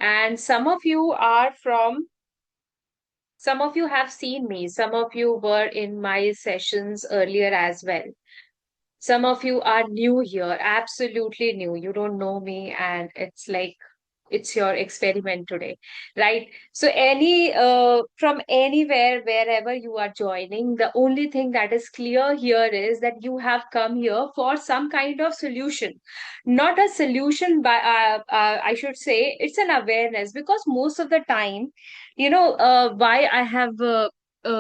And some of you have seen me, some of you were in my sessions earlier as well. Some of you are new here, absolutely new. You don't know me, and it's like it's your experiment today, right? So from anywhere, wherever you are joining, the only thing that is clear here is that you have come here for some kind of solution. Not a solution, by I should say it's an awareness, because most of the time, why I have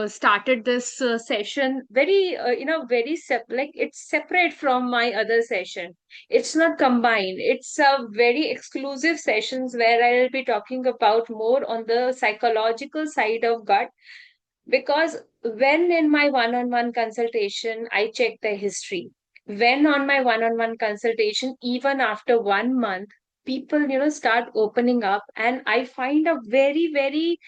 started this session very like it's separate from my other session. It's not combined. It's a very exclusive sessions where I'll be talking about more on the psychological side of gut. Because when in my one-on-one consultation, I check the history. When on my one-on-one consultation, even after 1 month, people, start opening up, and I find a very, very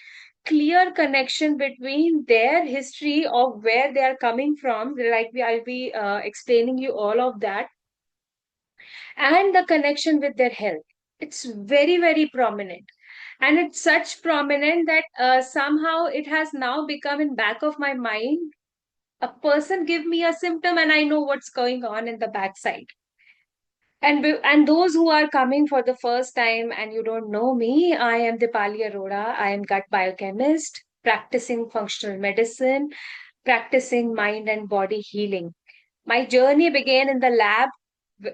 clear connection between their history of where they are coming from. I'll be explaining you all of that, and the connection with their health. It's very, very prominent. And it's such prominent that somehow it has now become in back of my mind. A person give me a symptom and I know what's going on in the backside. And those who are coming for the first time and you don't know me, I am Deepali Arora. I am gut biochemist, practicing functional medicine, practicing mind and body healing. My journey began in the lab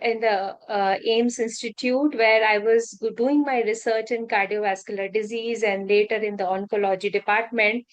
in the AIMS Institute, where I was doing my research in cardiovascular disease and later in the oncology department.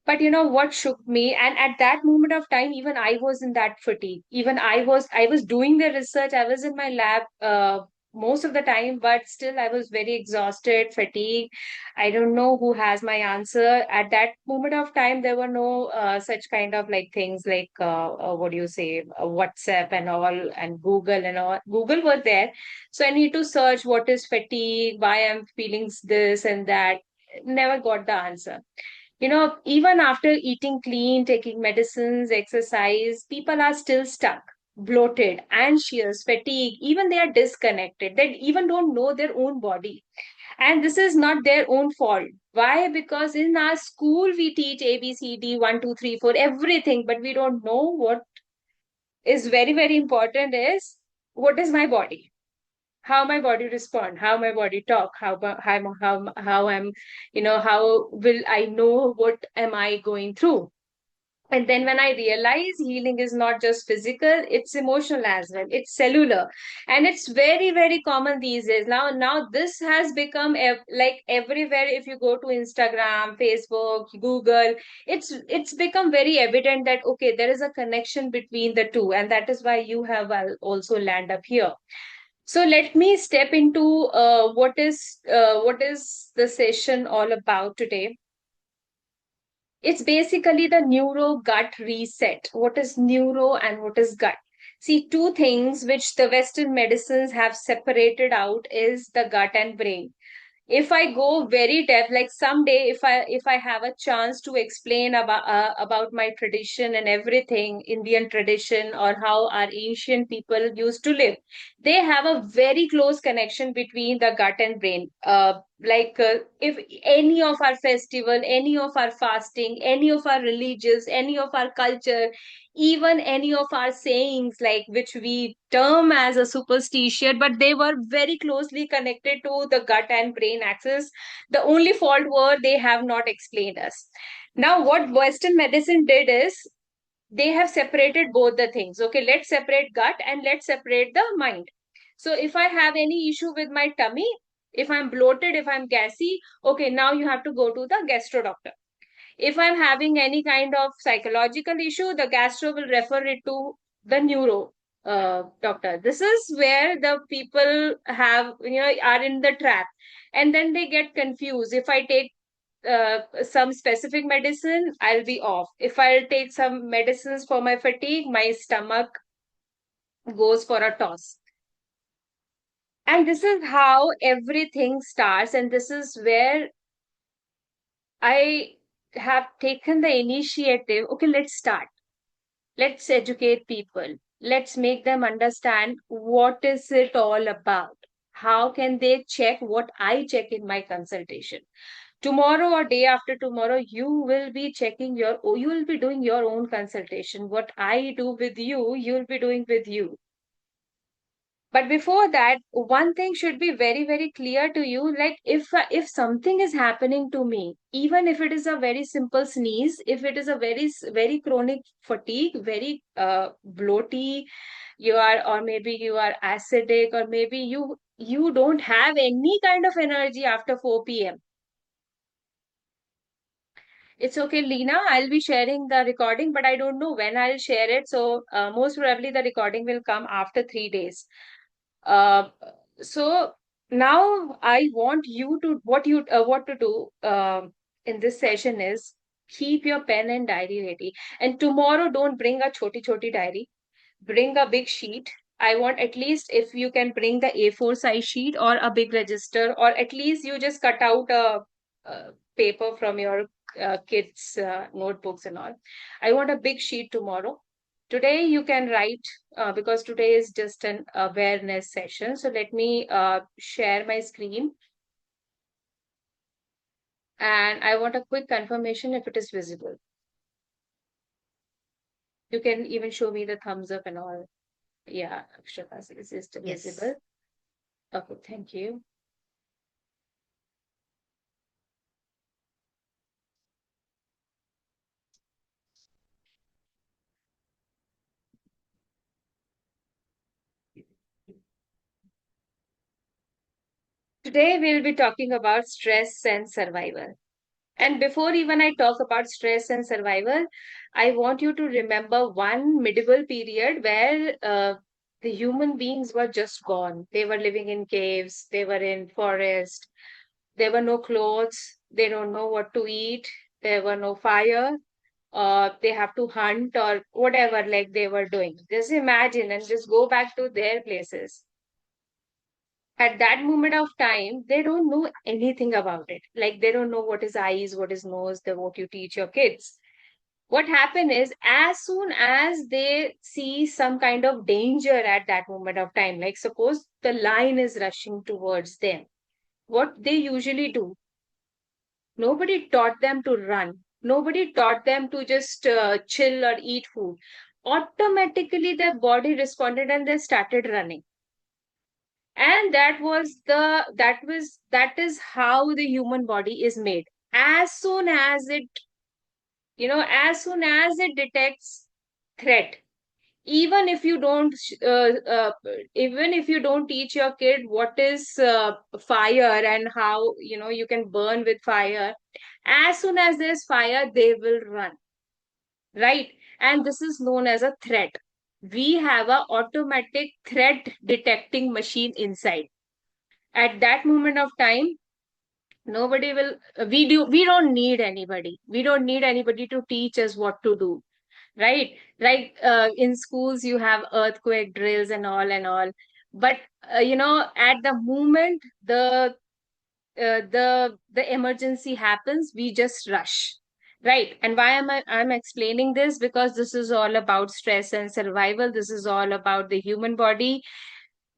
But you know what shook me? And at that moment of time, even I was in that fatigue. Even I was doing the research. I was in my lab most of the time, but still I was very exhausted, fatigued. I don't know who has my answer. At that moment of time, there were no such kind of like things like what do you say, WhatsApp and all, and Google and all. Google were there, so I need to search what is fatigue, why I'm feeling this and that. Never got the answer. Even after eating clean, taking medicines, exercise, people are still stuck, bloated, anxious, fatigued. Even they are disconnected. They even don't know their own body. And this is not their own fault. Why? Because in our school, we teach A, B, C, D, 1, 2, 3, 4, everything, but we don't know what is very, very important is what is my body, how my body respond, how my body talk, how I'm, how will I know what am I going through. And then when I realize healing is not just physical, it's emotional as well, it's cellular. And it's very, very common these days. Now this has become like everywhere. If you go to Instagram, Facebook, Google, it's become very evident that okay, there is a connection between the two, and that is why you have also land up here. So let me step into what is the session all about today. It's basically the neuro gut reset. What is neuro and what is gut? See, two things which the Western medicines have separated out is the gut and brain. If I go very depth, like someday if I have a chance to explain about my tradition and everything, Indian tradition, or how our ancient people used to live, they have a very close connection between the gut and brain. If any of our festival, any of our fasting, any of our religious, any of our culture, even any of our sayings, like which we term as a superstition, but they were very closely connected to the gut and brain axis. The only fault were they have not explained us. Now, what Western medicine did is they have separated both the things. Okay, let's separate gut and let's separate the mind. So if I have any issue with my tummy, if I'm bloated, if I'm gassy, okay, now you have to go to the gastro doctor. If I'm having any kind of psychological issue, the gastro will refer it to the neuro doctor. This is where the people are in the trap, and then they get confused. If I take some specific medicine, I'll be off. If I'll take some medicines for my fatigue, my stomach goes for a toss. And this is how everything starts, and this is where I have taken the initiative. Okay, let's start. Let's educate people. Let's make them understand what is it all about. how can they check what I check in my consultation? Tomorrow or day after tomorrow, you will be checking you will be doing your own consultation. What I do with you, you'll be doing with you. But before that, one thing should be very, very clear to you. Like if something is happening to me, even if it is a very simple sneeze, if it is a very chronic fatigue, very bloaty, you are, or maybe you are acidic, or maybe you don't have any kind of energy after 4 p.m. It's okay, Lena. I'll be sharing the recording, but I don't know when I'll share it. So most probably the recording will come after 3 days. Uh, so now I want you to what to do in this session is keep your pen and diary ready. And tomorrow, don't bring a choti diary. Bring a big sheet. I want at least if you can bring the A4 size sheet or a big register, or at least you just cut out a paper from your kids' notebooks and all. I want a big sheet tomorrow. Today you can write because today is just an awareness session. So let me share my screen, and I want a quick confirmation if it is visible. You can even show me the thumbs up and all. Yeah, Akshata, is it still Yes. visible? Okay, thank you. Today we'll be talking about stress and survival. And before even I talk about stress and survival, I want you to remember one medieval period where the human beings were just gone. They were living in caves, they were in forest, there were no clothes, they don't know what to eat, there were no fire, they have to hunt or whatever like they were doing. Just imagine and just go back to their places. At that moment of time, they don't know anything about it. Like they don't know what is eyes, what is nose, the what you teach your kids. What happened is as soon as they see some kind of danger at that moment of time, like suppose the lion is rushing towards them, what they usually do, nobody taught them to run. Nobody taught them to just chill or eat food. Automatically, their body responded and they started running. And that is how the human body is made. As soon as it, as soon as it detects threat, even if you don't even if you don't teach your kid what is fire and how you can burn with fire, as soon as there's fire they will run, right? And this is known as a threat. We have a automatic threat detecting machine inside. At that moment of time, nobody will we don't need anybody, to teach us what to do, right? Like in schools you have earthquake drills and all, but at the moment the emergency happens, we just rush, right? And why I'm explaining this, because this is all about stress and survival. This is all about the human body.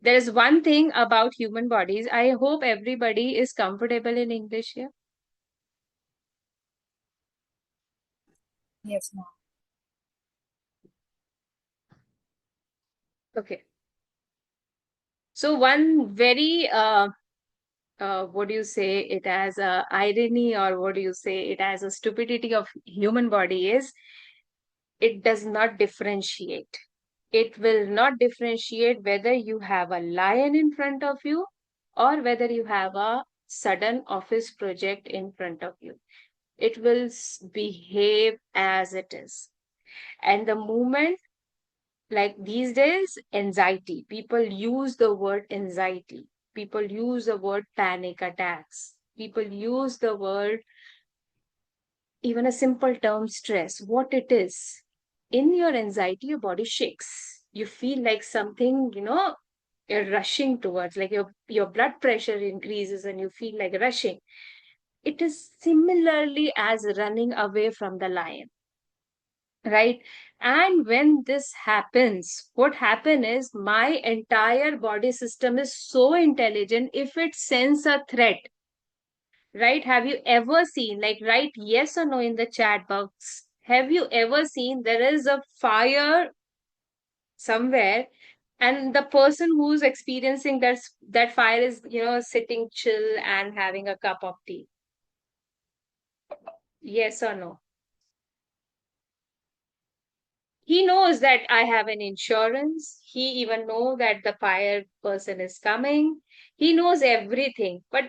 There is one thing about human bodies. I hope everybody is comfortable in English here. Yes, ma'am. Okay. So one very what do you say it as a irony, or what do you say it as a stupidity of human body is it does not differentiate. It will not differentiate whether you have a lion in front of you or whether you have a sudden office project in front of you. It will behave as it is. And the moment, like these days, anxiety, people use the word anxiety, people use the word panic attacks, people use the word, even a simple term, stress. What it is, in your anxiety your body shakes, you feel like something, you're rushing towards, like your blood pressure increases and you feel like rushing. It is similarly as running away from the lion. right? And when this happens, what happens is my entire body system is so intelligent. If it sense a threat, right? Have you ever seen, like, write yes or no in the chat box? Have you ever seen there is a fire somewhere, and the person who's experiencing that fire is, sitting chill and having a cup of tea? Yes or no? He knows that I have an insurance. He even know that the fire person is coming. He knows everything. But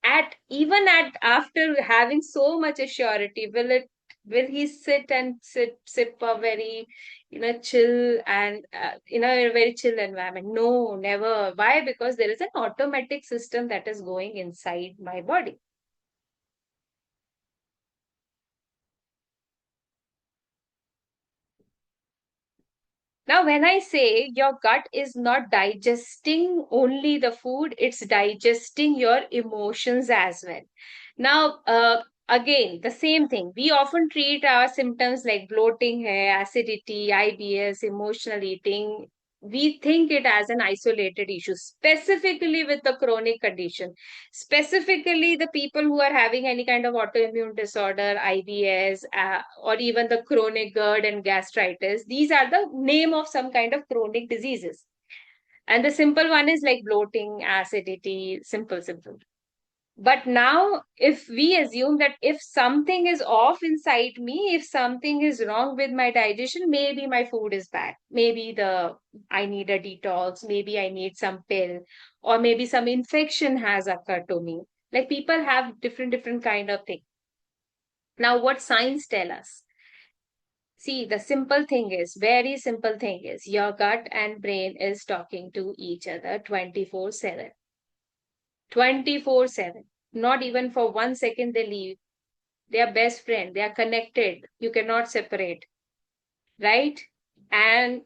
at even at after having so much assurity, will he sit and sip a very, chill and, a very chill environment? No, never. Why? Because there is an automatic system that is going inside my body. Now, when I say your gut is not digesting only the food, it's digesting your emotions as well. Now, again, the same thing. We often treat our symptoms like bloating, hai, acidity, IBS, emotional eating. We think it as an isolated issue, specifically with the chronic condition, specifically the people who are having any kind of autoimmune disorder, IBS, or even the chronic GERD and gastritis. These are the name of some kind of chronic diseases. And the simple one is like bloating, acidity, simple, simple. But now, if we assume that if something is off inside me, if something is wrong with my digestion, maybe my food is bad. Maybe I need a detox, maybe I need some pill, or maybe some infection has occurred to me. Like people have different kind of thing. Now, what science tell us? See, the simple thing is, very simple thing is, your gut and brain is talking to each other 24/7. 24/7. Not even for 1 second they leave. They are best friend. They are connected. You cannot separate, right? And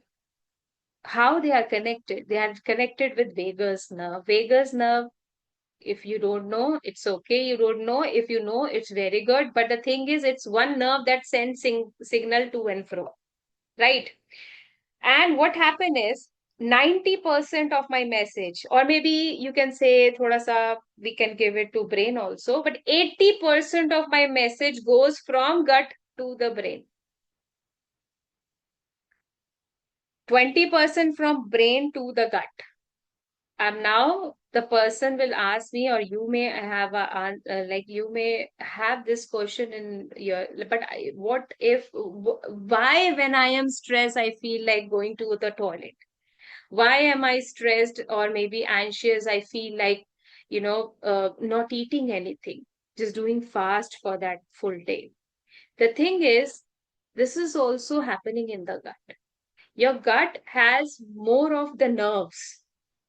how they are connected? They are connected with vagus nerve. Vagus nerve, if you don't know, it's okay. You don't know. If you know, it's very good. But the thing is, it's one nerve that sends signal to and fro, right? And what happened is 90% of my message, or maybe you can say thoda sa, we can give it to brain also, but 80% of my message goes from gut to the brain. 20% from brain to the gut. And now the person will ask me, or you may have like you may have this question in your, but what if, why when I am stressed, I feel like going to the toilet? Why am I stressed or maybe anxious? I feel like, not eating anything, just doing fast for that full day. The thing is, this is also happening in the gut. Your gut has more of the nerves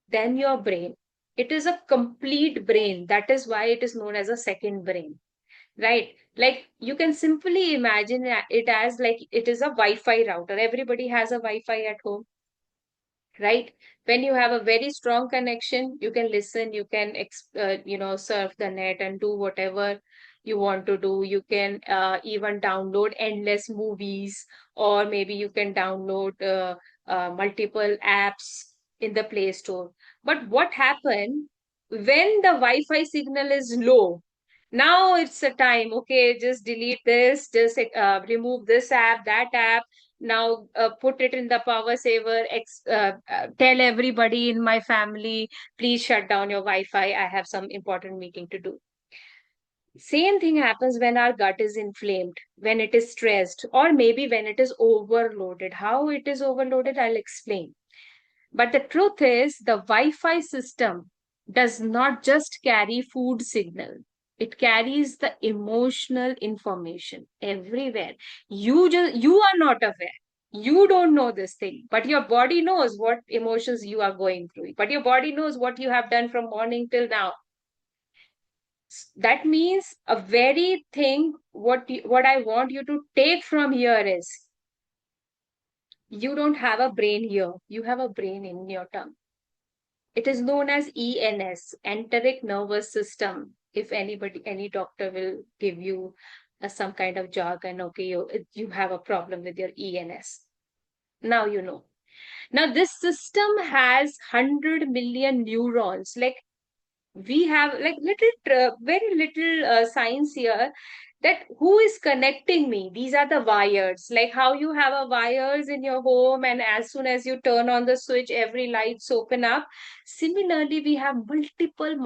than your brain. It is a complete brain. That is why it is known as a second brain, right? Like you can simply imagine it as like it is a Wi-Fi router. Everybody has a Wi-Fi at home, right? When you have a very strong connection, you can listen, you can surf the net and do whatever you want to do. You can even download endless movies, or maybe you can download multiple apps in the Play Store. But what happened when the Wi-Fi signal is low? Now it's a time, okay, just delete this, just remove this app, that app. Now put it in the power saver, tell everybody in my family, please shut down your Wi-Fi. I have some important meeting to do. Same thing happens when our gut is inflamed, when it is stressed, or maybe when it is overloaded. How it is overloaded, I'll explain. But the truth is, the Wi-Fi system does not just carry food signal. It carries the emotional information everywhere. You are not aware. You don't know this thing, but your body knows what emotions you are going through. But your body knows what you have done from morning till now. That means a very thing. What I want you to take from here is you don't have a brain here. You have a brain in your tongue. It is known as ENS, enteric nervous system. If anybody, any doctor will give you some kind of jargon. Okay, you have a problem with your ENS. Now you know. Now this system has 100 million neurons. Like we have like very little science here, that who is connecting me. These are the wires, like how you have a wires in your home, and as soon as you turn on the switch every lights open up. Similarly, we have multiple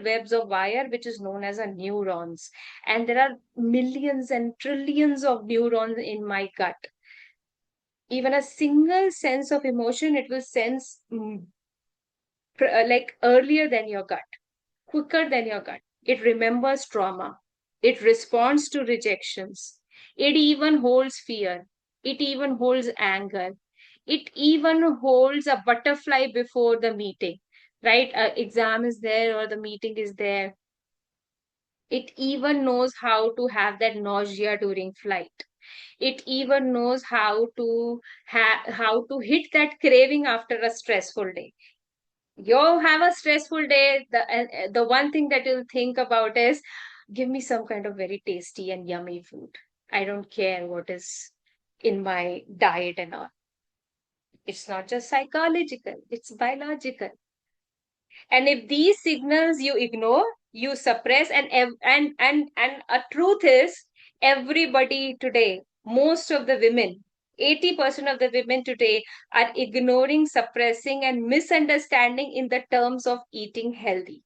webs of wire, which is known as a neurons, and there are millions and trillions of neurons in my gut. Even a single sense of emotion, it will sense like earlier than your gut, quicker than your gut. It remembers trauma. It responds to rejections. It even holds fear. It even holds anger. It even holds a butterfly before the meeting, right? Exam is there or the meeting is there. It even knows how to have that nausea during flight. It even knows how to hit that craving after a stressful day. You have a stressful day, the one thing that you'll think about is, give me some kind of very tasty and yummy food. I don't care what is in my diet and all. It's not just psychological, it's biological. And if these signals you ignore, you suppress, and a truth is, everybody today, most of the women, 80% of the women today are ignoring, suppressing, and misunderstanding in the terms of eating healthy.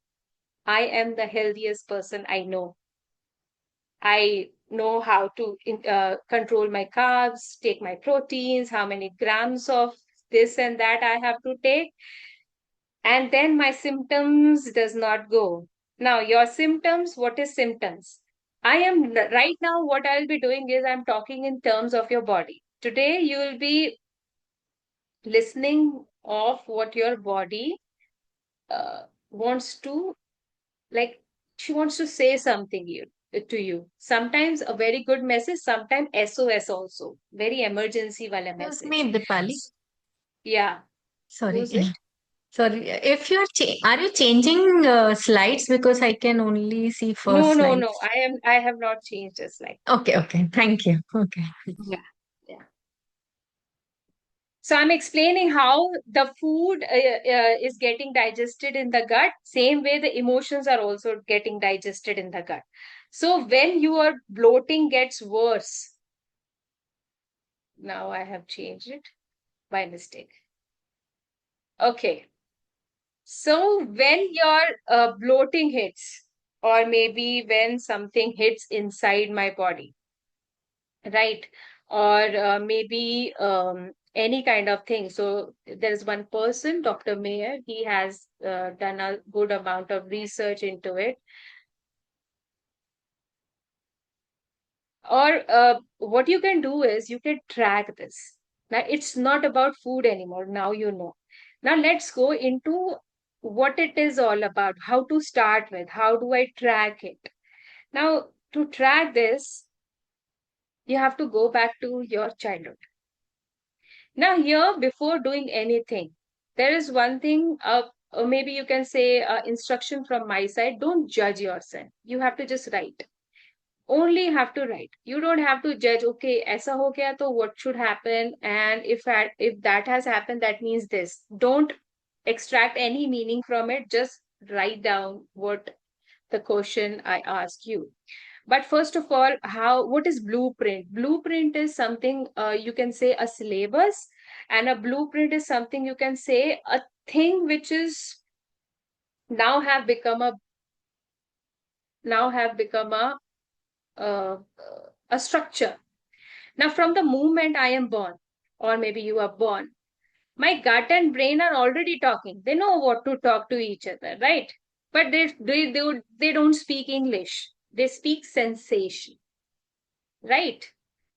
I am the healthiest person I know. I know how to control my carbs, take my proteins, how many grams of this and that I have to take, and then my symptoms does not go. Now your symptoms, what is symptoms? I am right now, what I'll be doing is I'm talking in terms of your body. Today you will be listening of what your body wants to, like, she wants to say something to you. Sometimes a very good message, sometimes SOS also, very emergency wala Excuse message. me, Dipali. Yeah, Sorry. who's it? Sorry. If you're are you changing slides, because I can only see No, first no, slide. no. I have not changed the slide. Okay, okay. Thank you. Okay. Yeah. Yeah. So I'm explaining how the food is getting digested in the gut, same way the emotions are also getting digested in the gut. So when your bloating gets worse, now I have changed it by mistake. Okay. So when your bloating hits, or maybe when something hits inside my body, right? Or maybe any kind of thing. So there's one person, Dr. Mayer, he has done a good amount of research into it. Or what you can do is you can track this. Now it's not about food anymore. Now you know. Now let's go into what it is all about, how to start with, how do I track it. Now, to track this, you have to go back to your childhood. Now, here, before doing anything, there is one thing, or maybe you can say instruction from my side. Don't judge yourself. You have to just write. Only have to write. You don't have to judge, okay, aisa ho gaya, to what should happen? And if that has happened, that means this. Don't extract any meaning from it. Just write down what the question I ask you. But first of all, how what is blueprint? Blueprint is something, you can say a syllabus, and a blueprint is something, you can say a thing which is now have become a now have become uh, a structure. Now, from the moment I am born, or maybe you are born, my gut and brain are already talking. They know what to talk to each other, right? But they don't speak English. They speak sensation, right?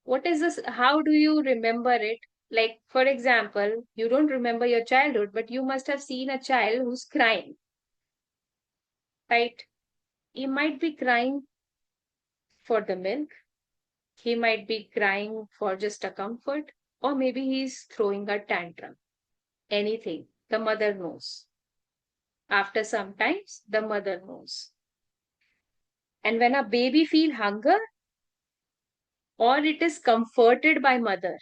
What is this? How do you remember it? Like, for example, you don't remember your childhood, but you must have seen a child who's crying, right? He might be crying for the milk. He might be crying for just a comfort, or maybe he's throwing a tantrum. Anything. The mother knows. After some times, the mother knows. And when a baby feel hunger, or it is comforted by mother,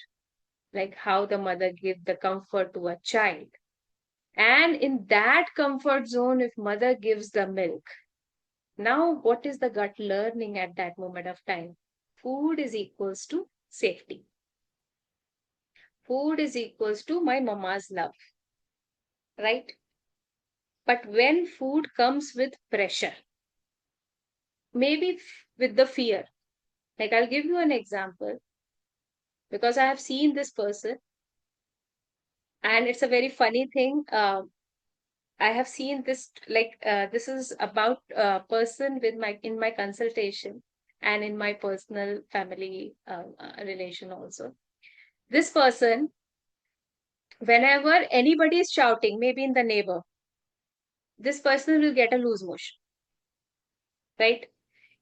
like how the mother give the comfort to a child. And in that comfort zone, if mother gives the milk, now what is the gut learning at that moment of time? Food is equals to safety. Food is equals to my mama's love, right? But when food comes with pressure, maybe with the fear, like I'll give you an example because I have seen this person, and it's a very funny thing. I have seen this, like this is about a person with my in my consultation and in my personal family relation also. This person, whenever anybody is shouting, maybe in the neighbor, this person will get a loose motion, right?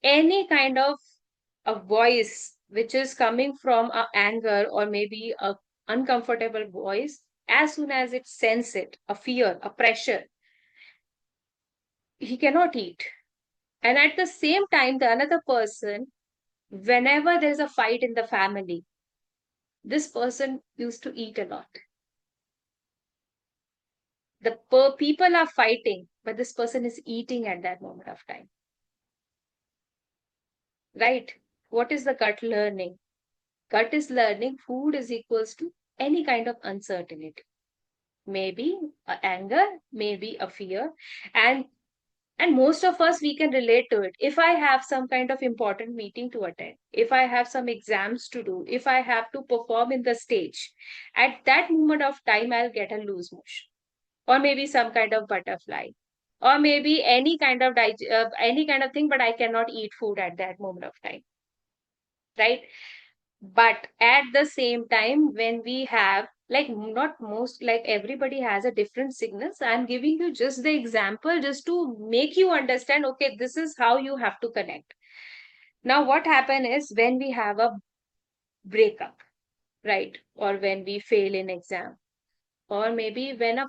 Any kind of a voice which is coming from a anger or maybe a uncomfortable voice, as soon as it sense it, a fear, a pressure, he cannot eat. And at the same time, the another person, whenever there's a fight in the family, this person used to eat a lot. People are fighting, but this person is eating at that moment of time, right? What is the gut learning? Gut is learning food is equals to any kind of uncertainty, maybe a anger, maybe a fear, and most of us we can relate to it. If I have some kind of important meeting to attend, if I have some exams to do, if I have to perform in the stage, at that moment of time I'll get a loose motion, or maybe some kind of butterfly, or maybe any kind of thing, but I cannot eat food at that moment of time, right? But at the same time, when we have, like, not most, like everybody has a different signals. I'm giving you just the example just to make you understand, okay, this is how you have to connect. Now, what happen is when we have a breakup, right? Or when we fail in exam, or maybe when a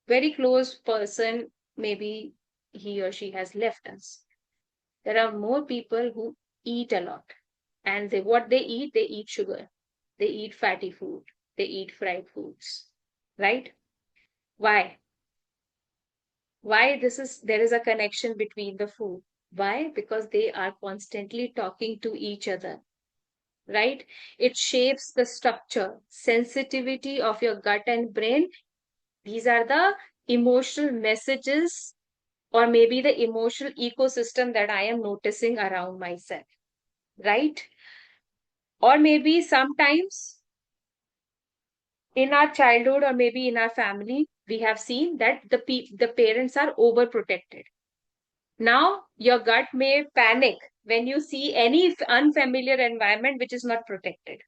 very close person, maybe he or she has left us. There are more people who eat a lot. And what they eat sugar. They eat fatty food. They eat fried foods. Right? Why? Why there is a connection between the food? Why? Because they are constantly talking to each other. Right? It shapes the structure, sensitivity of your gut and brain. These are the emotional messages, or maybe the emotional ecosystem that I am noticing around myself, right? Or maybe sometimes in our childhood or maybe in our family, we have seen that the parents are overprotected. Now, your gut may panic when you see any unfamiliar environment which is not protected,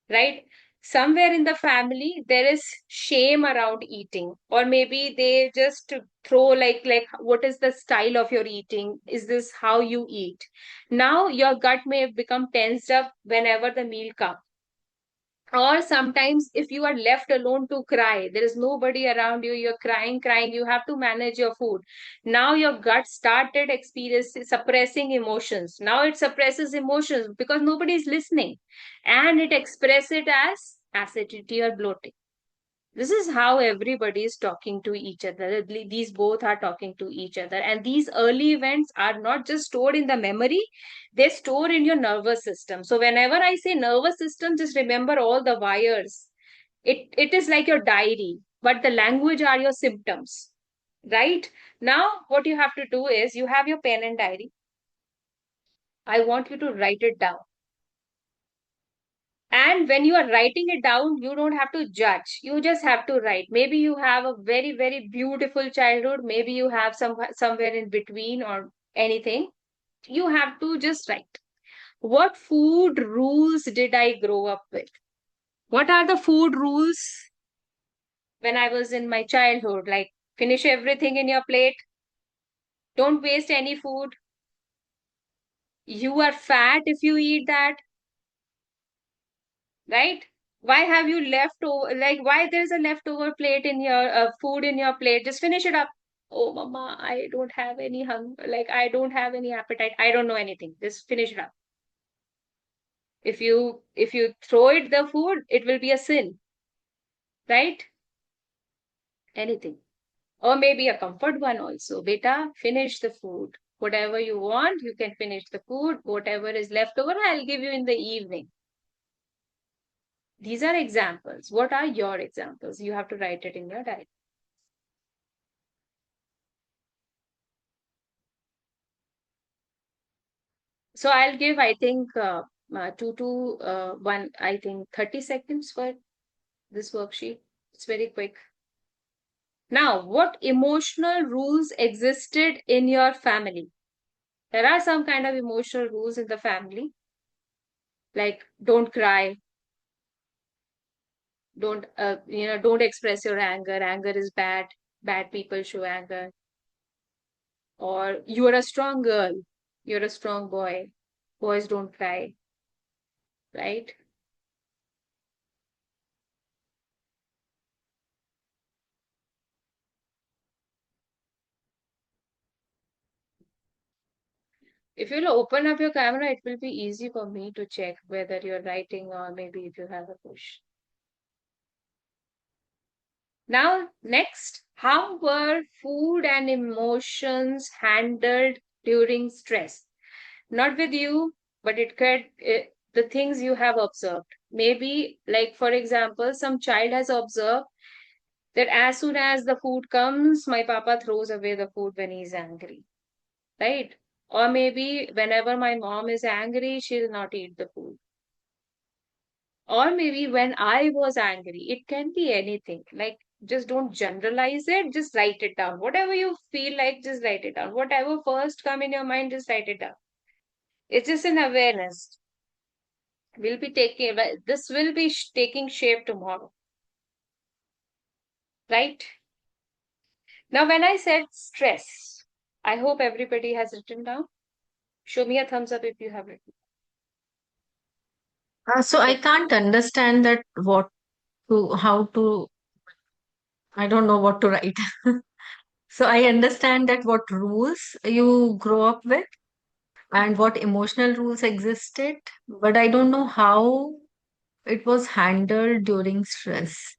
right? Somewhere in the family, there is shame around eating, or maybe they just throw like what is the style of your eating? Is this how you eat? Now, your gut may become tensed up whenever the meal comes. Or sometimes if you are left alone to cry, there is nobody around you, you're crying, you have to manage your food. Now your gut started experiencing suppressing emotions. Now it suppresses emotions because nobody is listening, and it expresses it as acidity or bloating. This is how everybody is talking to each other. These both are talking to each other. And these early events are not just stored in the memory, they store in your nervous system. So whenever I say nervous system, just remember all the wires. It is like your diary, but the language are your symptoms. Right? Now, what you have to do is you have your pen and diary. I want you to write it down. And when you are writing it down, you don't have to judge. You just have to write. Maybe you have a very, very beautiful childhood. Maybe you have somewhere in between or anything. You have to just write. What food rules did I grow up with? What are the food rules when I was in my childhood? Like, finish everything in your plate. Don't waste any food. You are fat if you eat that, right? Why have you left over, like why there's a leftover plate in your food in your plate? Just finish it up. Oh, mama, I don't have any hunger. Like, I don't have any appetite. I don't know anything. Just finish it up. If you throw it the food, it will be a sin, right? Anything. Or maybe a comfort one also. Beta, finish the food. Whatever you want, you can finish the food. Whatever is left over, I'll give you in the evening. These are examples. What are your examples? You have to write it in your diary. So I'll give, I think, two to one, I think 30 seconds for this worksheet. It's very quick. Now, what emotional rules existed in your family? There are some kind of emotional rules in the family, like don't cry, don't express your anger. Anger is bad. Bad people show anger. Or you are a strong girl. You're a strong boy. Boys don't cry, right? If you'll open up your camera, it will be easy for me to check whether you're writing or maybe if you have a push. Now, next, how were food and emotions handled during stress? Not with you, but it could, the things you have observed. Maybe, like, for example, some child has observed that as soon as the food comes, my papa throws away the food when he's angry, right? Or maybe whenever my mom is angry, she'll not eat the food. Or maybe when I was angry, it can be anything. Like, just don't generalize it, just write it down. Whatever you feel like, just write it down. Whatever first come in your mind, just write it down. It's just an awareness. Will be taking this will be taking shape tomorrow, right? Now, when I said stress, I hope everybody has written down. Show me a thumbs up if you have written. So I Okay. can't understand that how to, I don't know what to write. So I understand that what rules you grow up with and what emotional rules existed, but I don't know how it was handled during stress.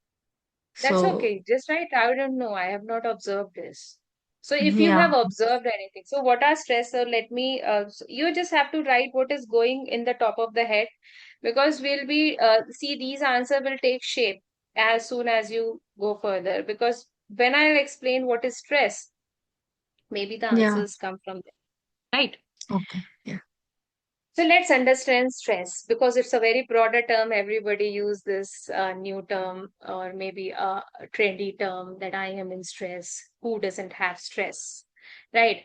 That's So, okay. Just write, I don't know. I have not observed this. So if you yeah, have observed anything, so what are stress? So let me, you just have to write what is going in the top of the head because we'll be, see, these answer will take shape as soon as you go further. Because when I'll explain what is stress, maybe the yeah, answers come from there, right? okay, yeah, So let's understand stress because it's a very broader term. Everybody use this new term or maybe a trendy term that I am in stress. Who doesn't have stress, right?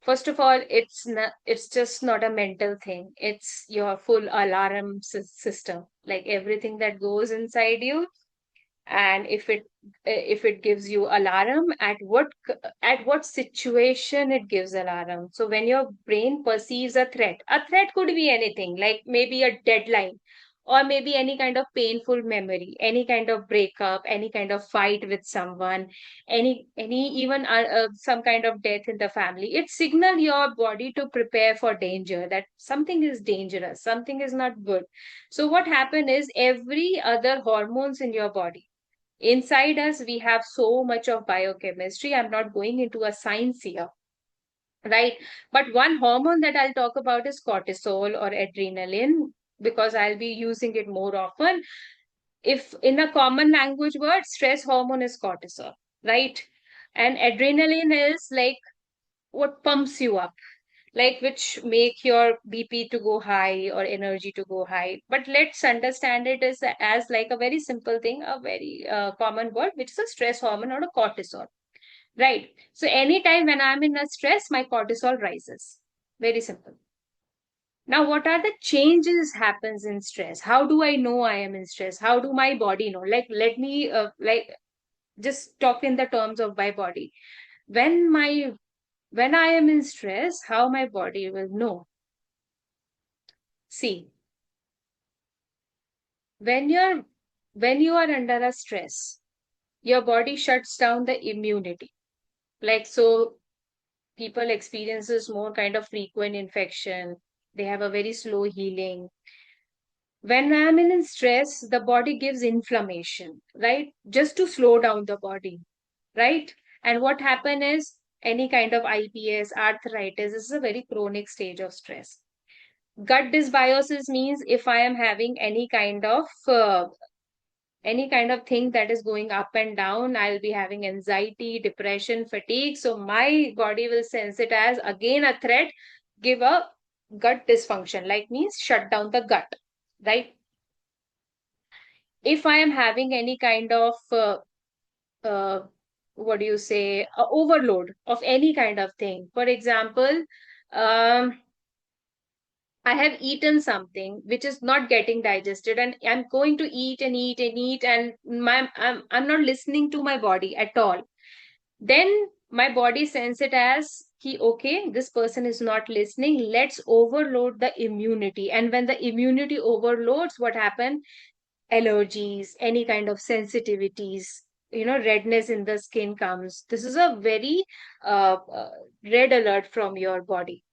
First of all, it's just not a mental thing. It's your full alarm system. Like everything that goes inside you, and if it gives you alarm, at what situation it gives alarm. So when your brain perceives a threat could be anything, like maybe a deadline, or maybe any kind of painful memory, any kind of breakup, any kind of fight with someone, any even some kind of death in the family. It signal your body to prepare for danger, that something is dangerous, something is not good. So what happen is every other hormones in your body, inside us, we have so much of biochemistry. I'm not going into a science here, right? But one hormone that I'll talk about is cortisol or adrenaline because I'll be using it more often. If in a common language word, stress hormone is cortisol, right? And adrenaline is like what pumps you up, like which make your BP to go high or energy to go high. But let's understand it as like a very simple thing, a very common word, which is a stress hormone or a cortisol, right? So anytime when I'm in a stress, my cortisol rises. Very simple. Now, what are the changes happens in stress? How do I know I am in stress? How do my body know? Like, let me just talk in the terms of my body. When I am in stress, how my body will know. See, when you're when you are under a stress, your body shuts down the immunity. Like, so people experiences more kind of frequent infection. They have a very slow healing. When I'm in stress, the body gives inflammation, right? Just to slow down the body, right? And what happen is any kind of IPS, arthritis, this is a very chronic stage of stress. Gut dysbiosis means if I am having any kind of thing that is going up and down, I'll be having anxiety, depression, fatigue. So my body will sense it as again a threat, give a gut dysfunction, like means shut down the gut, right? If I am having any kind of uh, what do you say, overload of any kind of thing. For example, I have eaten something which is not getting digested, and I'm going to eat and eat and eat, and I'm not listening to my body at all. Then my body sense it as okay, this person is not listening. Let's overload the immunity. And when the immunity overloads, what happens? Allergies, any kind of sensitivities, redness in the skin comes. This is a very red alert from your body,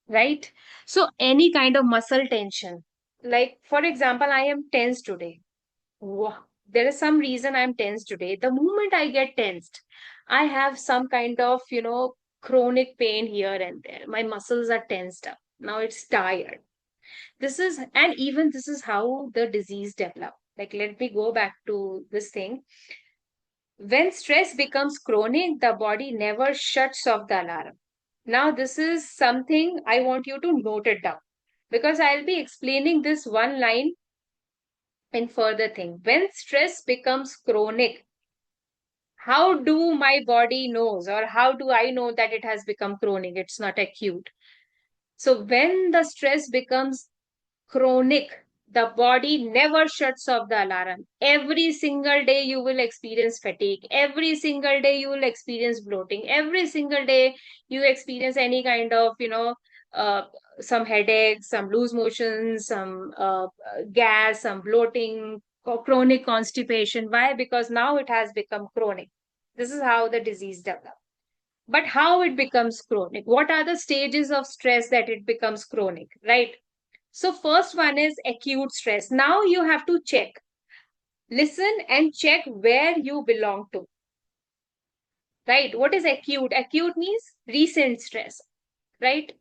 right? So any kind of muscle tension, like for example, I am tense today. There is some reason I'm tense today. The moment I get tensed, I have some kind of, chronic pain here and there. My muscles are tensed up. Now it's tired. And even this is how the disease develop. Like, let me go back to this thing. When stress becomes chronic, the body never shuts off the alarm. Now, this is something I want you to note it down, because I'll be explaining this one line in further thing. When stress becomes chronic, how do my body knows, or how do I know that it has become chronic? It's not acute. So when the stress becomes chronic, the body never shuts off the alarm. Every single day you will experience fatigue. Every single day you will experience bloating. Every single day you experience any kind of, uh, some headache, some loose motions, some gas, some bloating, chronic constipation. Why? Because now it has become chronic. This is how the disease develops. But how it becomes chronic? What are the stages of stress that it becomes chronic, right? So first one is acute stress. Now you have to check, listen and check where you belong to, right? What is acute? Acute means recent stress, right?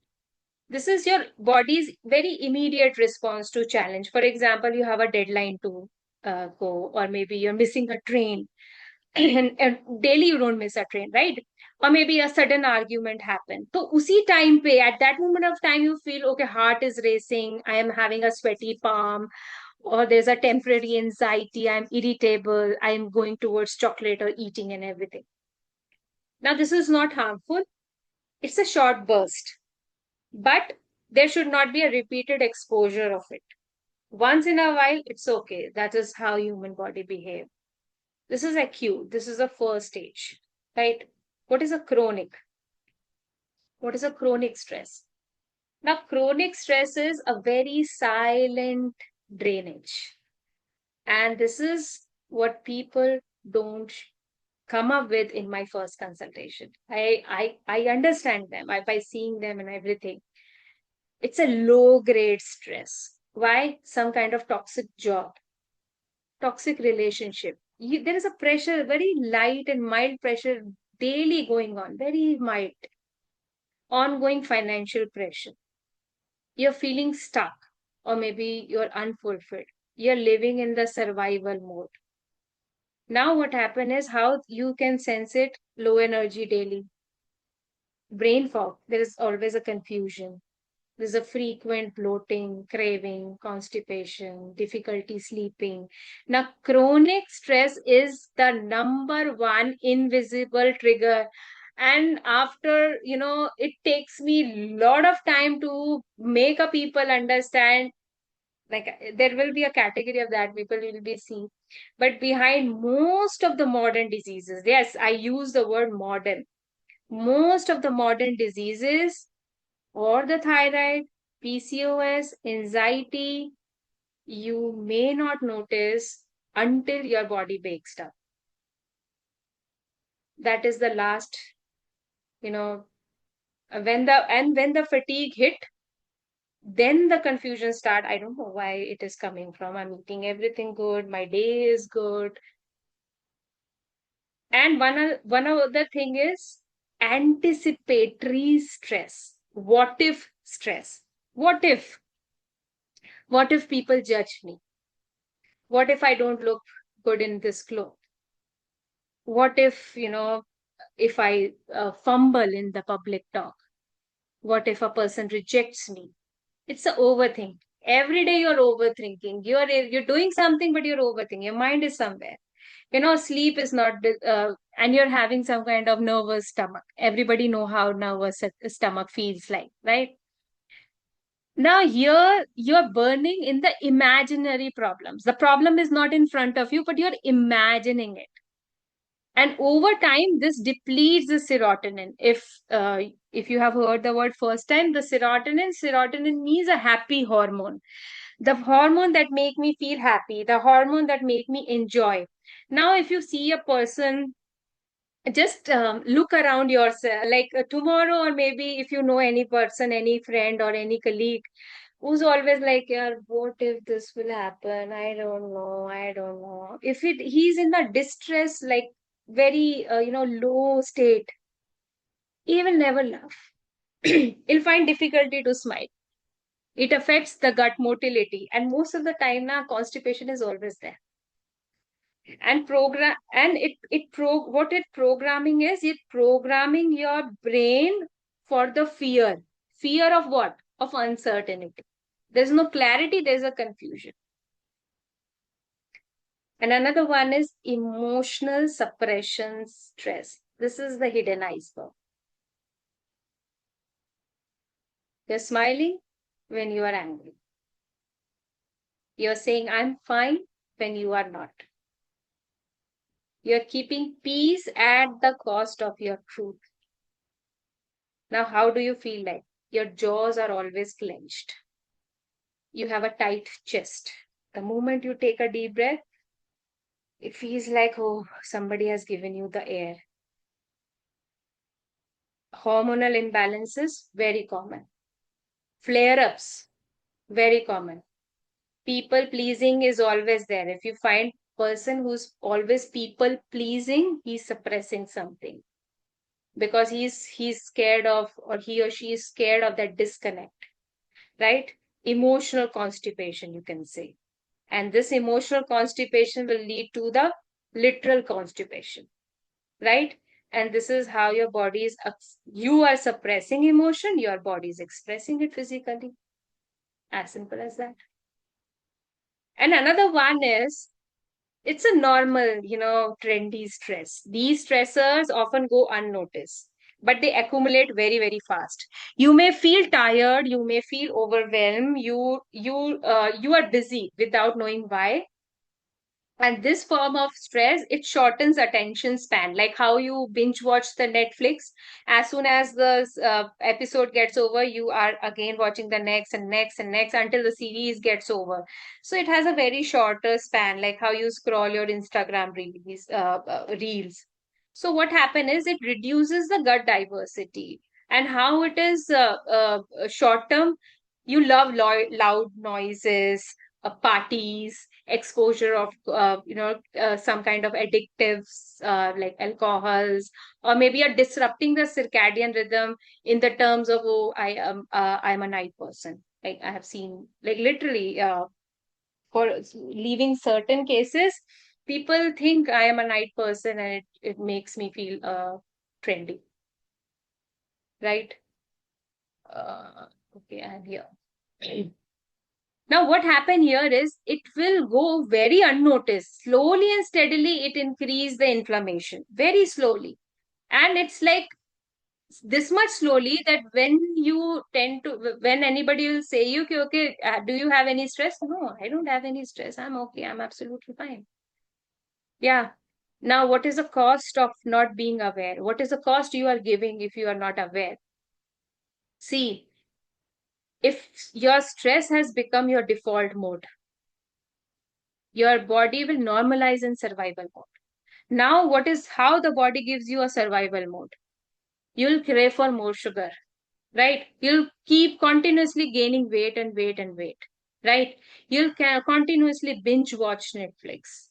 This is your body's very immediate response to challenge. For example, you have a deadline to go, or maybe you're missing a train. And daily you don't miss a train, right? Or maybe a sudden argument happened. So usi time pe, at that moment of time, you feel okay, heart is racing, I am having a sweaty palm, or there's a temporary anxiety, I'm irritable, I'm going towards chocolate or eating and everything. Now, this is not harmful, it's a short burst, but there should not be a repeated exposure of it. Once in a while, it's okay. That is how human body behave. This is acute. This is the first stage, right? What is a chronic? What is a chronic stress? Now, chronic stress is a very silent drainage. And this is what people don't come up with in my first consultation. I understand them by seeing them and everything. It's a low grade stress. Why? Some kind of toxic job, toxic relationship. There is a pressure, very light and mild pressure daily going on, very mild, ongoing financial pressure. You're feeling stuck, or maybe you're unfulfilled. You're living in the survival mode. Now, what happened is how you can sense it: low energy daily, brain fog. There is always a confusion. There's a frequent bloating, craving, constipation, difficulty sleeping. Now, chronic stress is the number one invisible trigger. And after, it takes me a lot of time to make a people understand, like there will be a category of that people will be seeing. But behind most of the modern diseases, yes, I use the word modern, most of the modern diseases, or the thyroid, PCOS, anxiety, you may not notice until your body wakes up. That is the last. You know, when the fatigue hit, then the confusion start. I don't know why it is coming from. I'm eating everything good, my day is good. And one other thing is anticipatory stress. What if stress? What if? What if people judge me? What if I don't look good in this clothes? What if, if I fumble in the public talk? What if a person rejects me? It's a overthink. Every day you're overthinking. You're doing something, but you're overthinking. Your mind is somewhere. Sleep is not, and you're having some kind of nervous stomach. Everybody know how nervous a stomach feels like, right? Now here you're burning in the imaginary problems. The problem is not in front of you, but you're imagining it. And over time, this depletes the serotonin. If you have heard the word first time, the serotonin means a happy hormone, the hormone that make me feel happy, the hormone that make me enjoy. Now, if you see a person, just look around yourself, like tomorrow, or maybe if you know any person, any friend or any colleague who's always like, yeah, what if this will happen? I don't know. If he's in the distress, like very, low state, he will never laugh. He'll find difficulty to smile. It affects the gut motility. And most of the time now, constipation is always there. And what it programming is, it programming your brain for the fear of what, of uncertainty. There's no clarity, there's a confusion. And another one is emotional suppression stress. This is the hidden iceberg. You're smiling when you are angry. You're saying I'm fine when you are not. You're keeping peace at the cost of your truth. Now, how do you feel like? Your jaws are always clenched. You have a tight chest. The moment you take a deep breath, it feels like, oh, somebody has given you the air. Hormonal imbalances, very common. Flare ups, very common. People pleasing is always there. If you find person who's always people pleasing, he's suppressing something because he's scared of, or he or she is scared of that disconnect, right? Emotional constipation, you can say. And this emotional constipation will lead to the literal constipation, right? And this is how your body is, you are suppressing emotion, your body is expressing it physically. As simple as that. And another one is, it's a normal, trendy stress. These stressors often go unnoticed, but they accumulate very, very fast. You may feel tired, you may feel overwhelmed, you are busy without knowing why. And this form of stress, it shortens attention span, like how you binge watch the Netflix. As soon as the episode gets over, you are again watching the next and next and next until the series gets over. So it has a very shorter span, like how you scroll your Instagram reels. So what happens is, it reduces the gut diversity. And how it is short term, you love loud noises, parties, exposure of some kind of addictives, like alcohols, or maybe you're disrupting the circadian rhythm in the terms of, oh, I'm a night person. Like I have seen, like literally, for leaving certain cases, people think I am a night person, and it makes me feel trendy, right? Okay, and here. Now, what happened here is, it will go very unnoticed. Slowly and steadily, it increase the inflammation very slowly. And it's like this much slowly that when anybody will say you, "Okay, okay, do you have any stress?" No, I don't have any stress. I'm okay. I'm absolutely fine. Yeah. Now, what is the cost of not being aware? What is the cost you are giving if you are not aware? See, if your stress has become your default mode, your body will normalize in survival mode. Now, what is how the body gives you a survival mode? You'll crave for more sugar, right? You'll keep continuously gaining weight and weight and weight, right? You'll continuously binge watch Netflix.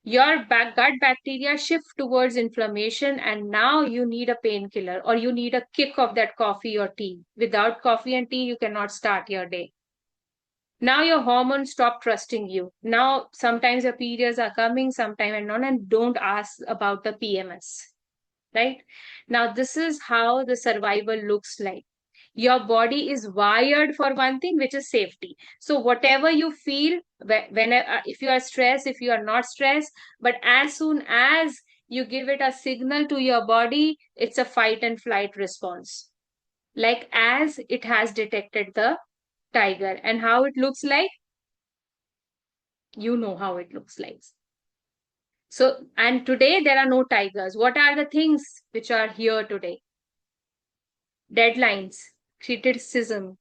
Your gut bacteria shift towards inflammation, and now you need a painkiller or you need a kick of that coffee or tea. Without coffee and tea, you cannot start your day. Now your hormones stop trusting you. Now sometimes your periods are coming, sometimes and not, and don't ask about the PMS, right? Now this is how the survival looks like. Your body is wired for one thing, which is safety. So whatever you feel, when if you are stressed, if you are not stressed, but as soon as you give it a signal to your body, it's a fight and flight response. Like as it has detected the tiger, and how it looks like, you know how it looks like. So, and today there are no tigers. What are the things which are here today? Deadlines, criticism,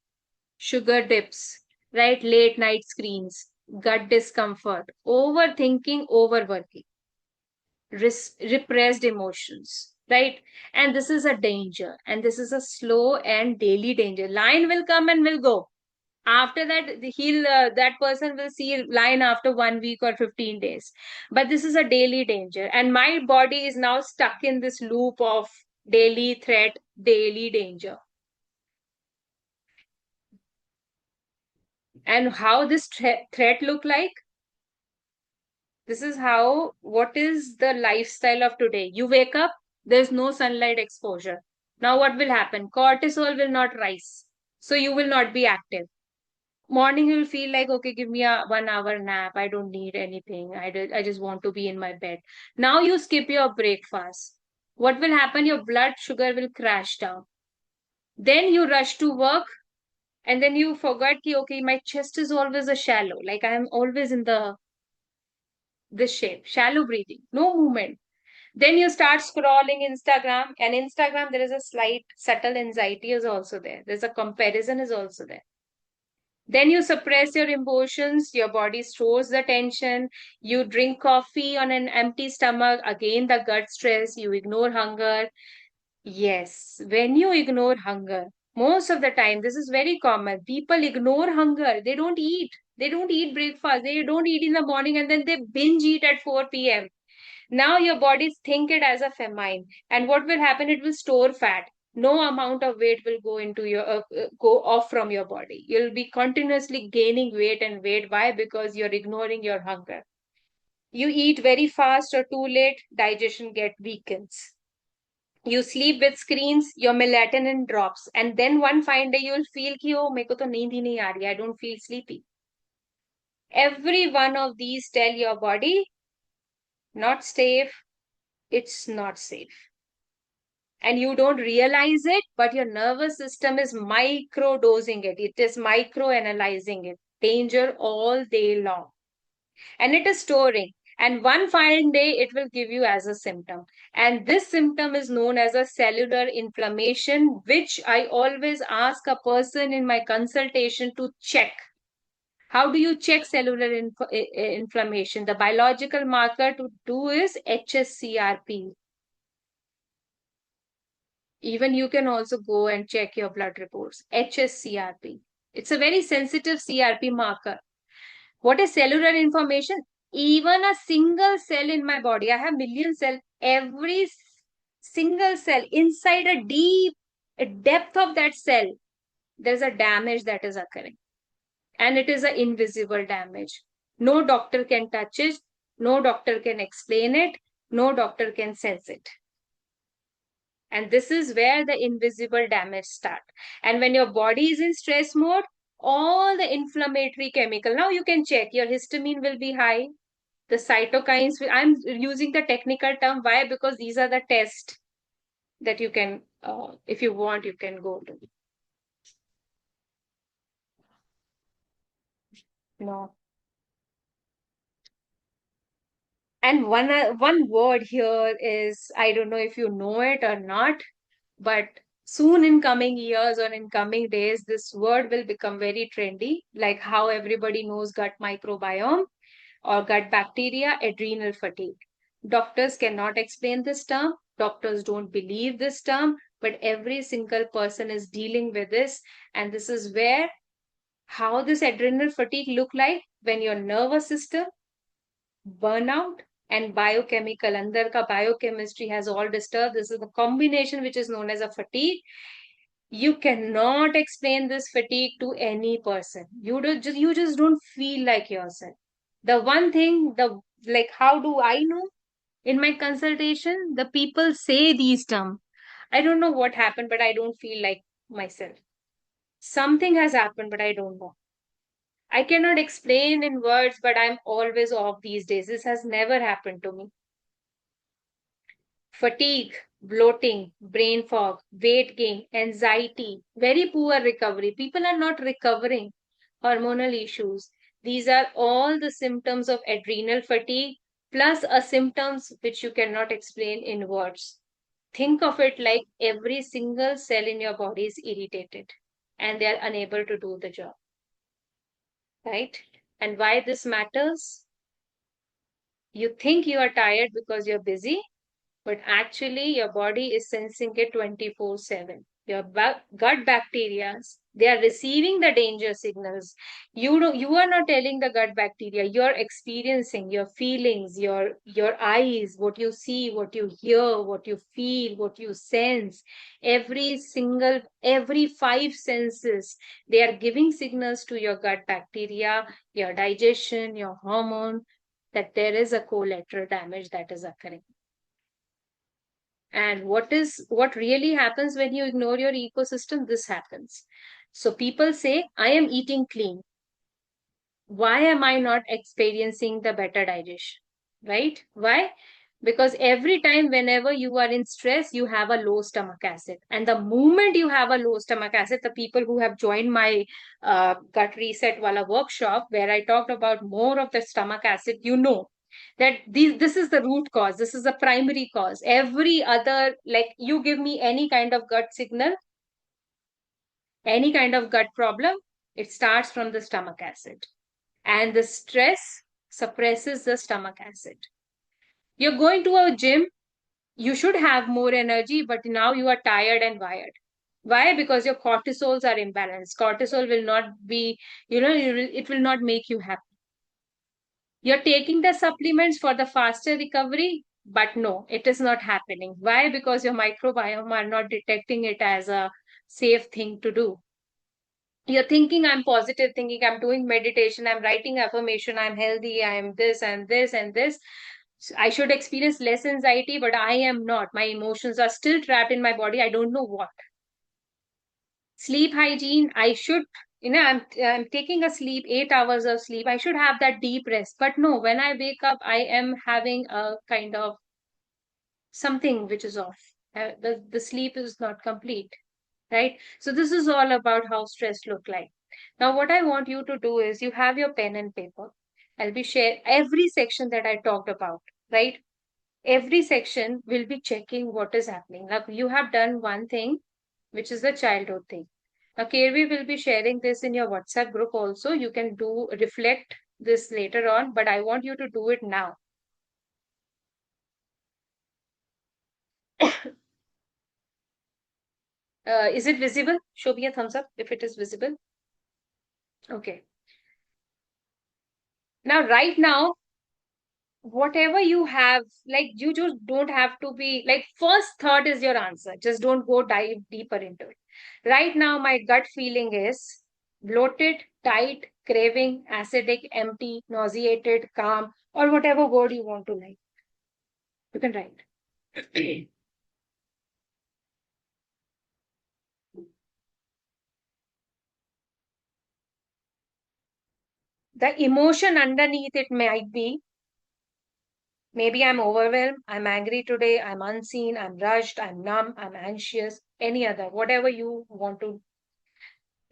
sugar dips, right? Late night screens, gut discomfort, overthinking, overworking, repressed emotions, right? And this is a danger, and this is a slow and daily danger. Line will come and will go. After that, that person will see line after 1 week or 15 days. But this is a daily danger, and my body is now stuck in this loop of daily threat, daily danger. And how this threat look like? This is how, what is the lifestyle of today? You wake up, there's no sunlight exposure. Now what will happen? Cortisol will not rise. So you will not be active. Morning you'll feel like, okay, give me a 1 hour nap. I don't need anything. I just want to be in my bed. Now you skip your breakfast. What will happen? Your blood sugar will crash down. Then you rush to work, and then you forgot ki, okay, my chest is always a shallow. Like I am always in this shape, shallow breathing, no movement. Then you start scrolling Instagram, and Instagram, there is a slight subtle anxiety is also there. There's a comparison is also there. Then you suppress your emotions, your body stores the tension. You drink coffee on an empty stomach, again the gut stress, you ignore hunger. Yes, when you ignore hunger, most of the time, this is very common. People ignore hunger. They don't eat. They don't eat breakfast. They don't eat in the morning, and then they binge eat at 4 p.m. Now your body think it as a famine, and what will happen? It will store fat. No amount of weight will go into your go off from your body. You'll be continuously gaining weight and weight. Why? Because you're ignoring your hunger. You eat very fast or too late, digestion get weakens. You sleep with screens, your melatonin drops, and then one fine day you'll feel कि oh मेरे को तो नींद ही नहीं आ रही, I don't feel sleepy. Every one of these tell your body not safe, it's not safe. And you don't realize it, but your nervous system is micro dosing it. It is micro analyzing it. Danger all day long. And it is storing. And one fine day, it will give you as a symptom. And this symptom is known as a cellular inflammation, which I always ask a person in my consultation to check. How do you check cellular inflammation? The biological marker to do is HSCRP. Even you can also go and check your blood reports. HSCRP. It's a very sensitive CRP marker. What is cellular information? Even a single cell in my body, I have million cells, every single cell inside a deep a depth of that cell, there's a damage that is occurring. And it is an invisible damage. No doctor can touch it. No doctor can explain it. No doctor can sense it. And this is where the invisible damage start. And when your body is in stress mode, all the inflammatory chemical, now you can check your histamine will be high. The cytokines, I'm using the technical term. Why? Because these are the tests that you can, if you want, you can go to. No. And one word here is, I don't know if you know it or not, but soon in coming years or in coming days, this word will become very trendy, like how everybody knows gut microbiome or gut bacteria, adrenal fatigue. Doctors cannot explain this term. Doctors don't believe this term, but every single person is dealing with this. And this is where how this adrenal fatigue look like when your nervous system, burnout, and biochemical, andar ka biochemistry has all disturbed. This is the combination which is known as a fatigue. You cannot explain this fatigue to any person. You just don't feel like yourself. The one thing, the like, how do I know? In my consultation, the people say these terms. I don't know what happened, but I don't feel like myself. Something has happened, but I don't know. I cannot explain in words, but I'm always off these days. This has never happened to me. Fatigue, bloating, brain fog, weight gain, anxiety, very poor recovery. People are not recovering. Hormonal issues. These are all the symptoms of adrenal fatigue, plus a symptoms which you cannot explain in words. Think of it like every single cell in your body is irritated and they are unable to do the job, right? And why this matters? You think you are tired because you're busy, but actually your body is sensing it 24/7. Your gut bacteria, they are receiving the danger signals. You are not telling the gut bacteria, you're experiencing your feelings, your eyes, what you see, what you hear, what you feel, what you sense. Every five senses, they are giving signals to your gut bacteria, your digestion, your hormone, that there is a collateral damage that is occurring. And what really happens when you ignore your ecosystem? This happens. So people say, I am eating clean. Why am I not experiencing the better digestion? Right? Why? Because every time, whenever you are in stress, you have a low stomach acid. And the moment you have a low stomach acid, the people who have joined my gut reset wala workshop, where I talked about more of the stomach acid, you know that this is the root cause. This is the primary cause. Every other, like you give me any kind of gut signal, any kind of gut problem, it starts from the stomach acid. And the stress suppresses the stomach acid. You're going to a gym, you should have more energy, but now you are tired and wired. Why? Because your cortisols are imbalanced. Cortisol will not be, it will not make you happy. You're taking the supplements for the faster recovery, but no, it is not happening. Why? Because your microbiome are not detecting it as a safe thing to do. You're thinking, I'm positive thinking, I'm doing meditation, I'm writing affirmation, I'm healthy, I'm this and this and this. I should experience less anxiety, but I am not. My emotions are still trapped in my body. I don't know what. Sleep hygiene, I should, I'm taking a sleep, 8 hours of sleep. I should have that deep rest. But no, when I wake up, I am having a kind of something which is off. The sleep is not complete, right? So this is all about how stress look like. Now, what I want you to do is you have your pen and paper. I'll be share every section that I talked about, right? Every section will be checking what is happening. Now, you have done one thing, which is the childhood thing. Now, Kirvi will be sharing this in your WhatsApp group also. You can do reflect this later on, but I want you to do it now. Is it visible? Show me a thumbs up if it is visible. Okay. Now, right now, whatever you have, like you just don't have to be like first thought is your answer. Just don't go dive deeper into it. Right now, my gut feeling is bloated, tight, craving, acidic, empty, nauseated, calm, or whatever word you want to like. You can write. The emotion underneath it might be maybe I'm overwhelmed, I'm angry today, I'm unseen, I'm rushed, I'm numb, I'm anxious, any other, whatever you want to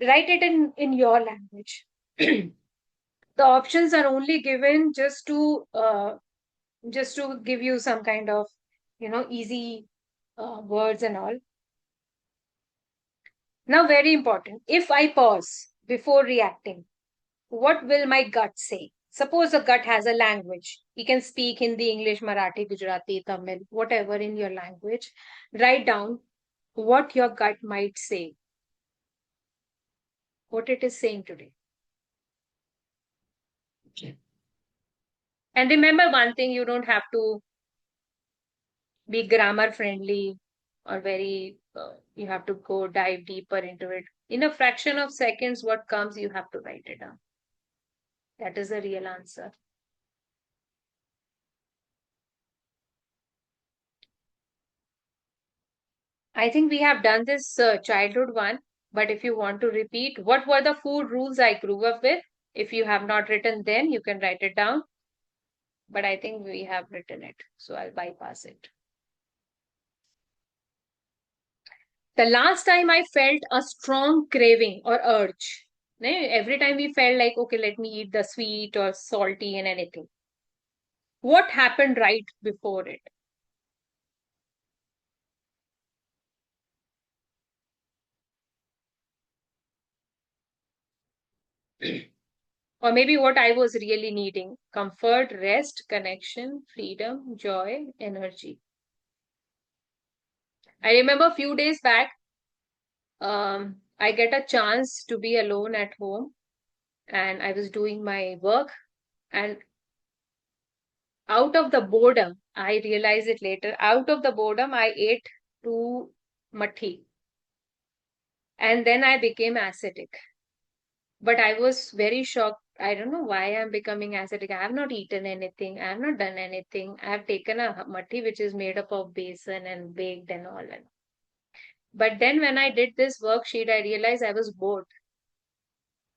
write it in your language. The options are only given just to give you some kind of easy words and all. Now, very important, if I pause before reacting, what will my gut say? Suppose the gut has a language. You can speak Hindi, English, Marathi, Gujarati, Tamil, whatever in your language. Write down what your gut might say, what it is saying today. And remember one thing, you don't have to be grammar friendly or very, you have to go dive deeper into it. In a fraction of seconds, what comes, you have to write it down. That is the real answer. I think we have done this childhood one, but if you want to repeat, what were the food rules I grew up with? If you have not written, then you can write it down. But I think we have written it, so I'll bypass it. The last time I felt a strong craving or urge, every time we felt like, okay, let me eat the sweet or salty and anything. What happened right before it? Or maybe what I was really needing: comfort, rest, connection, freedom, joy, energy. I remember a few days back, I get a chance to be alone at home and I was doing my work, and out of the boredom, I realized it later, out of the boredom, I ate two mathi and then I became acidic. But I was very shocked. I don't know why I'm becoming acidic. I have not eaten anything. I have not done anything. I have taken a mathi which is made up of besan and baked and all. But then when I did this worksheet, I realized I was bored.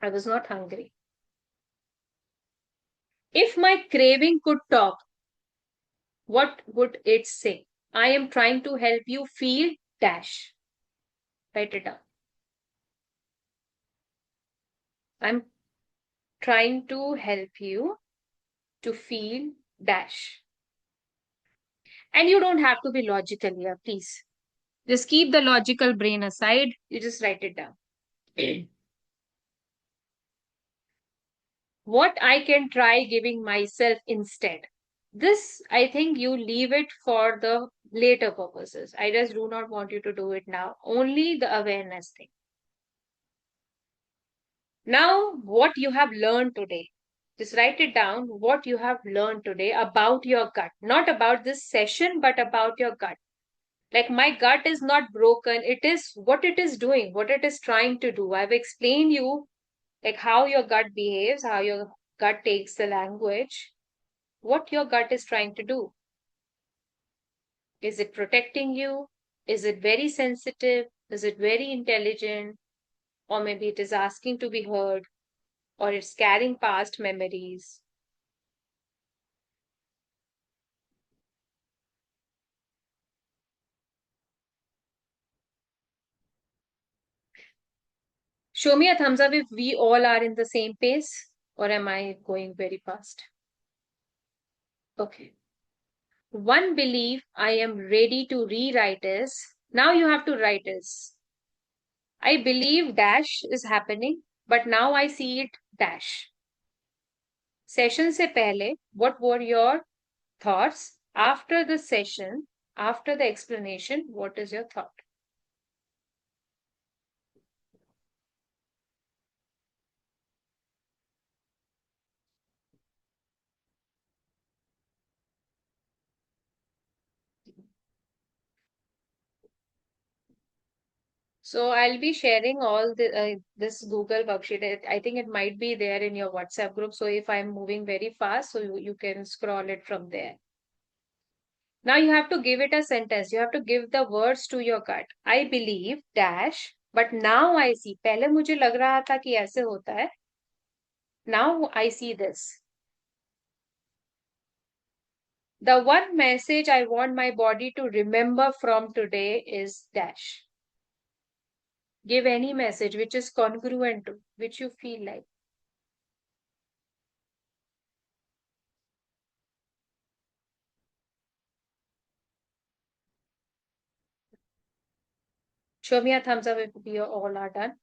I was not hungry. If my craving could talk, what would it say? I am trying to help you feel dash. Write it down. I'm trying to help you to feel dash. And you don't have to be logical here, please. Just keep the logical brain aside. You just write it down. What I can try giving myself instead. This, I think you leave it for the later purposes. I just do not want you to do it now. Only the awareness thing. Now, what you have learned today. Just write it down what you have learned today about your gut. Not about this session, but about your gut. Like, my gut is not broken. It is what it is doing, what it is trying to do. I've explained you like how your gut behaves, how your gut takes the language, what your gut is trying to do. Is it protecting you? Is it very sensitive? Is it very intelligent? Or maybe it is asking to be heard, or it's carrying past memories. Show me a thumbs up if we all are in the same pace, or am I going very fast? Okay. One belief I am ready to rewrite is, now you have to write is, I believe dash is happening, but now I see it dash. Session se pehle, what were your thoughts? After the session, after the explanation, what is your thought? So I'll be sharing all this Google worksheet. I think it might be there in your WhatsApp group. So if I'm moving very fast, so you can scroll it from there. Now you have to give it a sentence. You have to give the words to your gut. I believe dash, but now I see. पहले मुझे लग रहा था कि ऐसे होता है. Now I see this. The one message I want my body to remember from today is dash. Give any message which is congruent to, which you feel like. Show me a thumbs up if you all are done.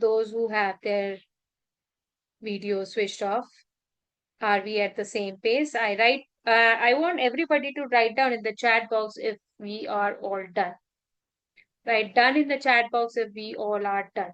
those who have their video switched off. Are we at the same pace? I want everybody to write down in the chat box if we are all done. Write done in the chat box if we all are done.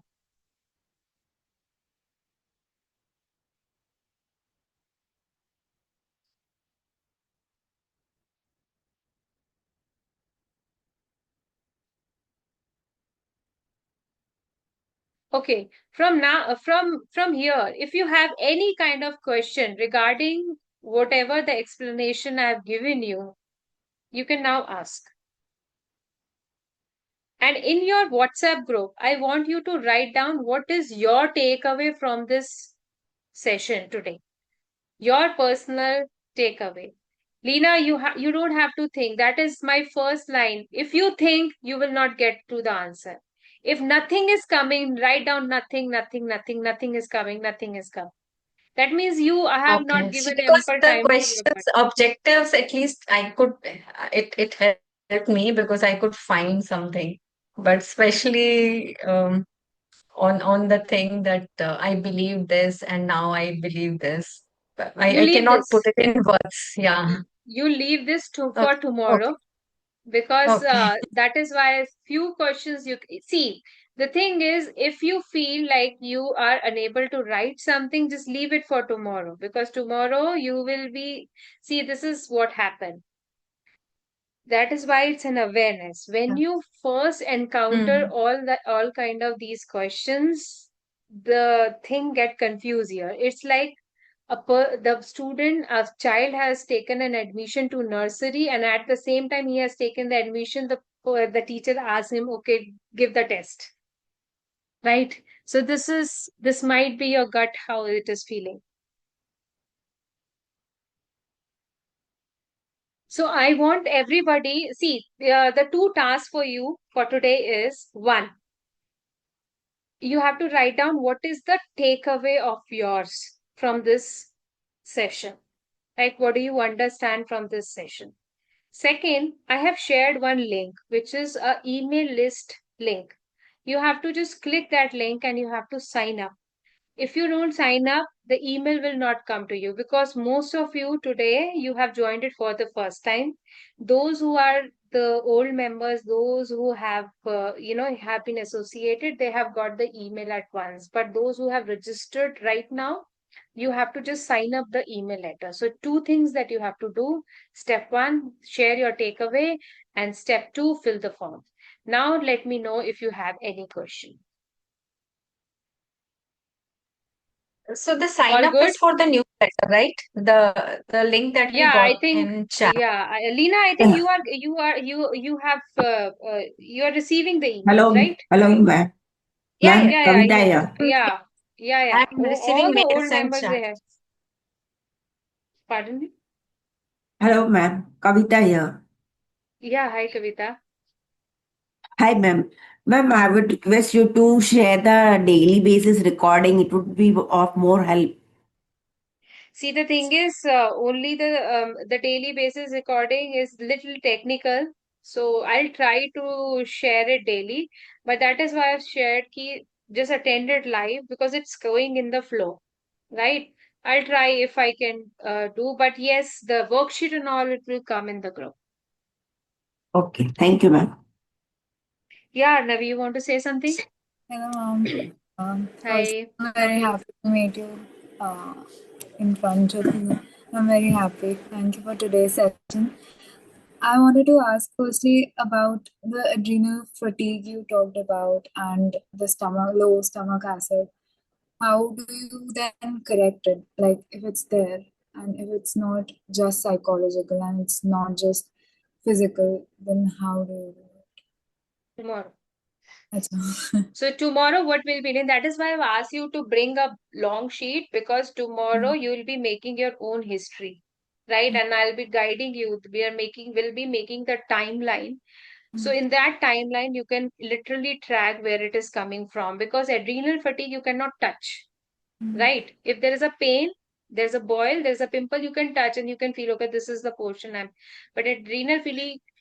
Okay, from here, if you have any kind of question regarding whatever the explanation I've given you, you can now ask. And in your WhatsApp group, I want you to write down what is your takeaway from this session today. Your personal takeaway. Lena, you don't have to think. That is my first line. If you think, you will not get to the answer. If nothing is coming, write down nothing, nothing, nothing, nothing is coming, nothing is coming. That means you have not Okay. So given because ample the time to your questions, gut. objectives, at least I could, it helped me because I could find something. But especially on the thing that I believe this and now I believe this. But You I leave cannot put this. it in words. Yeah. You leave this for Okay. Okay. tomorrow, because Okay. that is why few questions you see. The thing is, if you feel like you are unable to write something, just leave it for tomorrow, because tomorrow you will be, see, this is what happened. That is why it's an awareness. When you first encounter Mm. all kind of these questions, the thing get confused here. It's like a child has taken an admission to nursery, and at the same time he has taken the admission, the teacher asks him, okay, give the test, right? So this might be your gut, how it is feeling. So I want everybody, see, the two tasks for you for today is: one, you have to write down what is the takeaway of yours from this session. Like, what do you understand from this session? Second, I have shared one link, which is a email list link. You have to just click that link and you have to sign up. If you don't sign up, the email will not come to you, because most of you today, you have joined it for the first time. Those who are the old members, those who have have been associated, they have got the email at once. But those who have registered right now, you have to just sign up the email letter. So two things that you have to do: step one, share your takeaway, and step two, fill the form. Now let me know if you have any question. So the sign All up good? is for the newsletter, right? The link that we Yeah, I got think, in chat. yeah, Lena, I think Yeah. you have you are receiving the emails, Hello, right? hello, ma'am. Yeah, Ma'am, yeah. Yeah, yeah, Kavita yeah, here. yeah, yeah, yeah. I'm All receiving the old mails and members they chat. have. Pardon me? Hello, ma'am. Kavita here. Yeah, hi Kavita. Hi, ma'am. Ma'am, I would request you to share the daily basis recording. It would be of more help. See, the thing is, only the daily basis recording is little technical, so I'll try to share it daily. But that is why I've shared key, just attend it live, because it's going in the flow, right? I'll try if I can do, but yes, the worksheet and all, it will come in the group. Okay, thank you, ma'am. Yeah, Navi, you want to say something? Hello, ma'am. First, Hi. I'm very happy to meet you uh, in front of you. I'm very happy. Thank you for today's session. I wanted to ask firstly about the adrenal fatigue you talked about and the low stomach acid. How do you then correct it? Like, if it's there and if it's not just psychological and it's not just physical, then how do you do it? Tomorrow. That's all. So tomorrow, what will be done? That is why I've asked you to bring a long sheet, because tomorrow you will be making your own history, right? And I'll be guiding you. Will be making the timeline. So in that timeline, you can literally track where it is coming from, because adrenal fatigue you cannot touch, right? If there is a pain, there's a boil, there's a pimple, you can touch and you can feel, okay, this is the portion I'm. But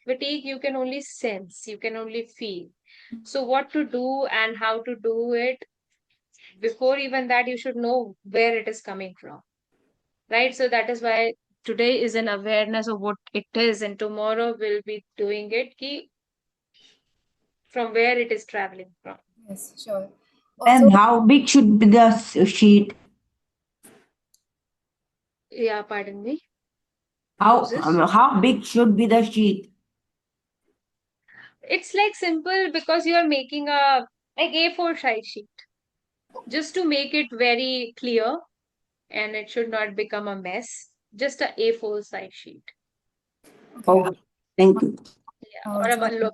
fatigue, you can only sense, you can only feel. So what to do and how to do it, before even that, you should know where it is coming from, right? So that is why today is an awareness of what it is, and tomorrow we'll be doing it from where it is traveling from. Yes, sure. Ma'am, Also, how big should be the sheet? Yeah, pardon me. How Moses? how big should be the sheet? It's like simple because you are making a like A4 size sheet just to make it very clear and it should not become a mess. Just a A4 size sheet. okay. Okay, thank you. Yeah, or a Also,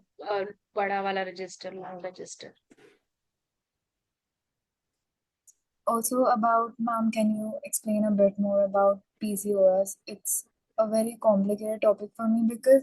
bada wala register, long register. about, ma'am, can you explain a bit more about PCOS? It's a very complicated topic for me because